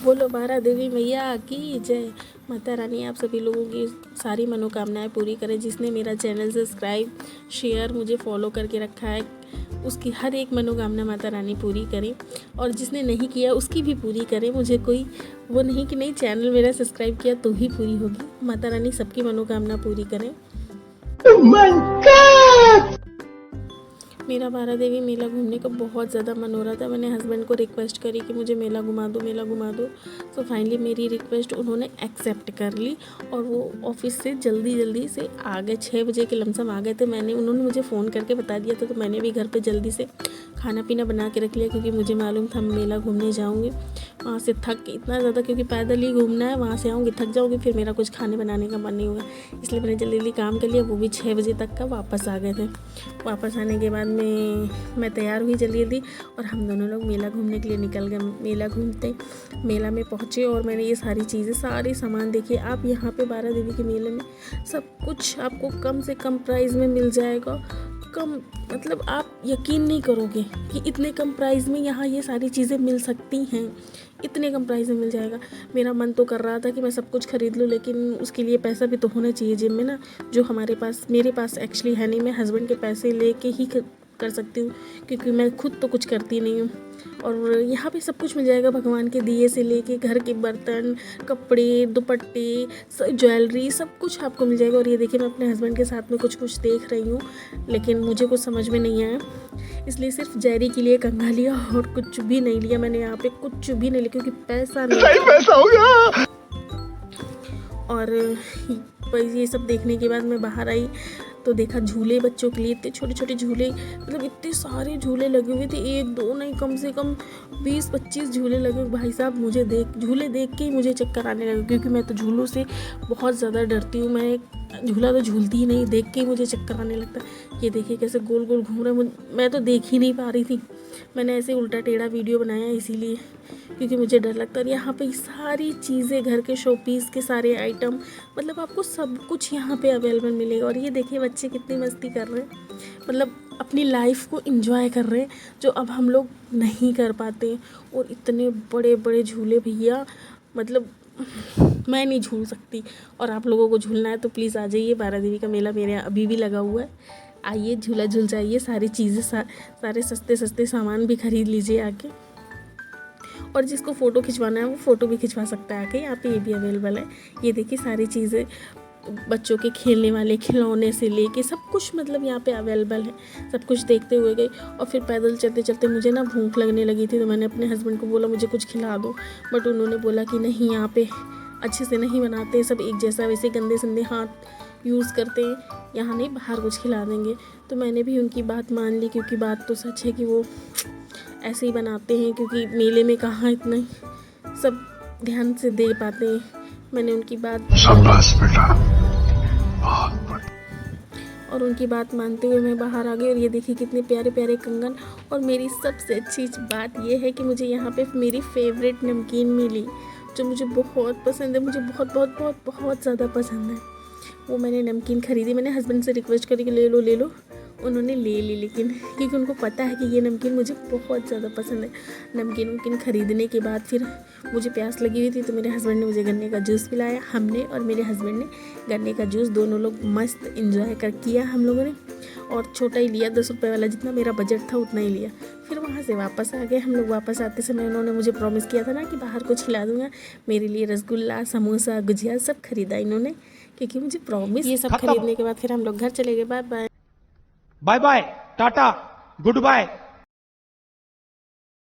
बोलो बारा देवी मैया की जय। माता रानी आप सभी लोगों की सारी मनोकामनाएं पूरी करें। जिसने मेरा चैनल सब्सक्राइब शेयर मुझे फॉलो करके रखा है उसकी हर एक मनोकामना माता रानी पूरी करें, और जिसने नहीं किया उसकी भी पूरी करें। मुझे कोई वो नहीं कि नहीं चैनल मेरा सब्सक्राइब किया तो ही पूरी होगी। माता रानी सबकी मनोकामना पूरी करें। Oh my God! मेरा बारा देवी मेला घूमने का बहुत ज़्यादा मन हो रहा था। मैंने हस्बैंड को रिक्वेस्ट करी कि मुझे मेला घुमा दो, मेला घुमा दो। तो फाइनली मेरी रिक्वेस्ट उन्होंने एक्सेप्ट कर ली और वो ऑफिस से जल्दी से आ गए। 6 बजे के लमसम आ गए थे। उन्होंने मुझे फ़ोन करके बता दिया था, तो मैंने भी घर पे जल्दी से खाना पीना बना के रख लिया, क्योंकि मुझे मालूम था मैं मेला घूमने जाऊँगी। वहाँ से थक के इतना ज़्यादा, क्योंकि पैदल ही घूमना है, वहाँ से आऊँगी थक जाऊँगी, फिर मेरा कुछ खाने बनाने का मन नहीं होगा। इसलिए मैंने जल्दी काम कर लिया। वो भी 6 बजे तक का वापस आ गए थे। वापस आने के बाद मैं तैयार हुई जल्दी और हम दोनों लोग मेला घूमने के लिए निकल गए। मेला घूमते मेला में पहुँचे और मैंने ये सारी चीज़ें सारे सामान देखिए। आप यहाँ पे बारा देवी के मेले में सब कुछ आपको कम से कम प्राइस में मिल जाएगा। कम मतलब आप यकीन नहीं करोगे कि इतने कम प्राइस में यहाँ ये सारी चीज़ें मिल सकती हैं। इतने कम प्राइस में मिल जाएगा। मेरा मन तो कर रहा था कि मैं सब कुछ खरीद लूँ, लेकिन उसके लिए पैसा भी तो होना चाहिए जेब में ना, जो मेरे पास एक्चुअली है नहीं। मैं हस्बैंड के पैसे लेके ही कर सकती हूँ, क्योंकि मैं खुद तो कुछ करती नहीं हूँ। और यहाँ पे सब कुछ मिल जाएगा, भगवान के दिए से लेके घर के बर्तन, कपड़े, दुपट्टे, ज्वेलरी, सब कुछ आपको मिल जाएगा। और ये देखिए मैं अपने हस्बैंड के साथ में कुछ देख रही हूँ, लेकिन मुझे कुछ समझ में नहीं आया, इसलिए सिर्फ जैरी के लिए कंघा लिया और कुछ भी नहीं लिया। मैंने यहाँ पे कुछ भी नहीं लिया क्योंकि पैसा नहीं, सही पैसा हो गया। और ये सब देखने के बाद मैं बाहर आई तो देखा झूले बच्चों के लिए, इतने छोटे छोटे झूले, मतलब इतने सारे झूले लगे हुए थे। 1-2 नहीं, कम से कम 20-25 झूले लगे हुए। भाई साहब मुझे झूले देख के ही मुझे चक्कर आने लगे, क्योंकि मैं तो झूलों से बहुत ज़्यादा डरती हूँ। मैं झूला तो झूलती ही नहीं, देख के ही मुझे चक्कर आने लगता है। ये देखिए कैसे गोल गोल घूम रहे हैं, मैं तो देख ही नहीं पा रही थी। मैंने ऐसे उल्टा टेढ़ा वीडियो बनाया इसीलिए, क्योंकि मुझे डर लगता है। और यहाँ पे सारी चीज़ें, घर के शो पीस के सारे आइटम, मतलब आपको सब कुछ यहाँ पे अवेलेबल मिलेगा। और ये देखिए बच्चे कितनी मस्ती कर रहे हैं, मतलब अपनी लाइफ को एंजॉय कर रहे हैं, जो अब हम लोग नहीं कर पाते। और इतने बड़े बड़े झूले भैया, मतलब मैं नहीं झूल सकती। और आप लोगों को झूलना है तो प्लीज़ आ जाइए। बारा देवी का मेला मेरे यहाँ अभी भी लगा हुआ है, आइए झूला झूल जाइए। सारी चीज़ें सारे सस्ते सामान भी खरीद लीजिए आके। और जिसको फ़ोटो खिंचवाना है वो फ़ोटो भी खिंचवा सकता है आके, यहाँ पे ये भी अवेलेबल है। ये देखिए सारी चीज़ें, बच्चों के खेलने वाले खिलौने से लेके सब कुछ, मतलब यहाँ पे अवेलेबल है। सब कुछ देखते हुए गई और फिर पैदल चलते चलते मुझे ना भूख लगने लगी थी, तो मैंने अपने हस्बैंड को बोला मुझे कुछ खिला दो, बट उन्होंने बोला कि नहीं, यहाँ पे अच्छे से नहीं बनाते सब एक जैसा, वैसे गंदे संदे हाथ यूज़ करते हैं, यहाँ नहीं, बाहर कुछ खिला देंगे। तो मैंने भी उनकी बात मान ली, क्योंकि बात तो सच है कि वो ऐसे ही बनाते हैं, क्योंकि मेले में कहाँ इतना सब ध्यान से दे पाते हैं। मैंने उनकी बात, शाबाश बेटा, और उनकी बात मानते हुए मैं बाहर आ गई। और ये देखिए कितने प्यारे प्यारे कंगन। और मेरी सबसे अच्छी बात ये है कि मुझे यहाँ पे मेरी फेवरेट नमकीन मिली, जो मुझे बहुत पसंद है, मुझे बहुत बहुत बहुत बहुत ज़्यादा पसंद है। वो मैंने नमकीन ख़रीदी। मैंने हस्बैंड से रिक्वेस्ट करी कि ले लो, उन्होंने ले ली, लेकिन क्योंकि उनको पता है कि ये नमकीन मुझे बहुत ज़्यादा पसंद है। नमकीन ख़रीदने के बाद फिर मुझे प्यास लगी हुई थी, तो मेरे हस्बैंड ने मुझे गन्ने का जूस पिलाया। हमने और मेरे हस्बैंड ने गन्ने का जूस दोनों लोग मस्त इंजॉय किया हम लोगों ने। और छोटा ही लिया, 10 रुपये वाला, जितना मेरा बजट था उतना ही लिया। फिर वहाँ से वापस आ गए हम लोग। वापस आते समय उन्होंने मुझे प्रॉमिस किया था ना कि बाहर कुछ खिला दूँगा। मेरे लिए रसगुल्ला, समोसा, गुजिया सब खरीदा इन्होंने, क्योंकि मुझे प्रॉमिस। ये सब खरीदने के बाद फिर हम लोग घर चले गए। Bye bye, bye bye, ta-ta, good bye.